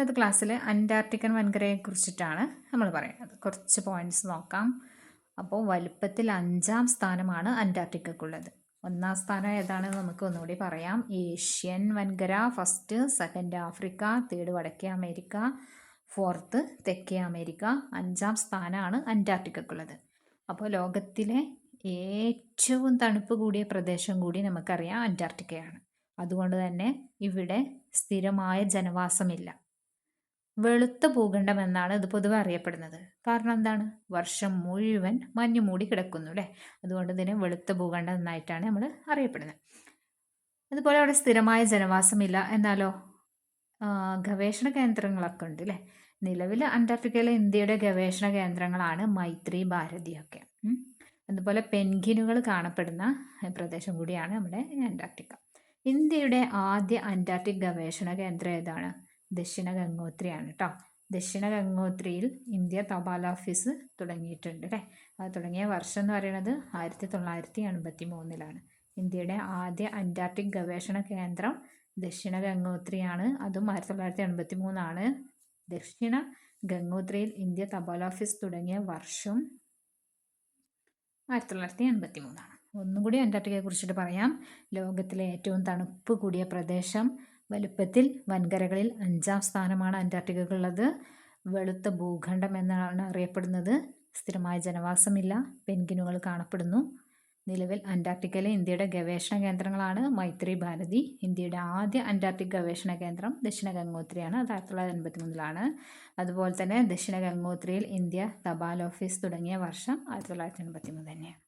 ഇന്നത്തെ ക്ലാസ്സിൽ അന്റാർട്ടിക്കൻ വൻകരയെ കുറിച്ചിട്ടാണ് നമ്മൾ പറയുന്നത്. കുറച്ച് പോയിന്റ്സ് നോക്കാം. അപ്പോൾ വലുപ്പത്തിൽ 5-ാം സ്ഥാനമാണ് അന്റാർട്ടിക്കക്കുള്ളത്. 1-ാം സ്ഥാനം ഏതാണെന്ന് നമുക്ക് ഒന്നുകൂടി പറയാം. ഏഷ്യൻ വൻകര, ഫസ്റ്റ്, സെക്കൻഡ് ആഫ്രിക്ക, തേർഡ് വടക്കേ അമേരിക്ക, ഫോർത്ത് തെക്കേ അമേരിക്ക, 5-ാം സ്ഥാനമാണ് അന്റാർട്ടിക്കക്കുള്ളത്. അപ്പോൾ ലോകത്തിലെ ഏറ്റവും തണുപ്പ് കൂടിയ പ്രദേശം കൂടി നമുക്കറിയാം അന്റാർട്ടിക്കയാണ്. അതുകൊണ്ട് തന്നെ ഇവിടെ സ്ഥിരമായ ജനവാസമില്ല. വെളുത്ത ഭൂഖണ്ഡം എന്നാണ് ഇത് പൊതുവെ അറിയപ്പെടുന്നത്. കാരണം എന്താണ്? വർഷം മുഴുവൻ മഞ്ഞ് മൂടി കിടക്കുന്നു അല്ലേ? അതുകൊണ്ട് ഇതിനെ വെളുത്ത ഭൂഖണ്ഡം എന്നായിട്ടാണ് നമ്മൾ അറിയപ്പെടുന്നത്. അതുപോലെ അവിടെ സ്ഥിരമായ ജനവാസമില്ല. എന്നാലോ ഗവേഷണ കേന്ദ്രങ്ങളൊക്കെ ഉണ്ട് അല്ലേ? നിലവിൽ അന്റാർട്ടിക്കയിലെ ഇന്ത്യയുടെ ഗവേഷണ കേന്ദ്രങ്ങളാണ് മൈത്രി, ഭാരതിയൊക്കെ. അതുപോലെ പെൻഗ്വിനുകൾ കാണപ്പെടുന്ന പ്രദേശം കൂടിയാണ് നമ്മുടെ അന്റാർട്ടിക്ക. ഇന്ത്യയുടെ ആദ്യ അന്റാർട്ടിക് ഗവേഷണ കേന്ദ്രം ഏതാണ്? ദക്ഷിണ ഗംഗോത്രിയാണ് കേട്ടോ. ദക്ഷിണ ഗംഗോത്രിയിൽ ഇന്ത്യ തപാൽ ഓഫീസ് തുടങ്ങിയിട്ടുണ്ട് അല്ലേ? അത് തുടങ്ങിയ വർഷം എന്ന് പറയുന്നത് 1983-ലാണ്. ഇന്ത്യയുടെ ആദ്യ അന്റാർട്ടിക് ഗവേഷണ കേന്ദ്രം ദക്ഷിണ ഗംഗോത്രിയാണ്. അതും 1983-ആണ്. ദക്ഷിണ ഗംഗോത്രിയിൽ ഇന്ത്യ തപാൽ ഓഫീസ് തുടങ്ങിയ വർഷം 1983-ആണ്. ഒന്നും കൂടി അന്റാർട്ടിക്കയെ കുറിച്ചിട്ട് പറയാം. ലോകത്തിലെ ഏറ്റവും തണുപ്പ് കൂടിയ പ്രദേശം, വലുപ്പത്തിൽ വൻകരകളിൽ 5-ാം സ്ഥാനമാണ് അന്റാർട്ടിക്കക്കുള്ളത്. വെളുത്ത ഭൂഖണ്ഡം എന്നാണ് അറിയപ്പെടുന്നത്. സ്ഥിരമായ ജനവാസമില്ല. പെൻഗ്വിനുകൾ കാണപ്പെടുന്നു. നിലവിൽ അന്റാർട്ടിക്കയിലെ ഇന്ത്യയുടെ ഗവേഷണ കേന്ദ്രങ്ങളാണ് മൈത്രി, ഭാരതി. ഇന്ത്യയുടെ ആദ്യ അന്റാർട്ടിക് ഗവേഷണ കേന്ദ്രം ദക്ഷിണ ഗംഗോത്രിയാണ്. അത് 1983-ലാണ്. അതുപോലെ തന്നെ ദക്ഷിണ ഗംഗോത്രിയിൽ ഇന്ത്യ തപാൽ ഓഫീസ് തുടങ്ങിയ വർഷം 1983 തന്നെയാണ്.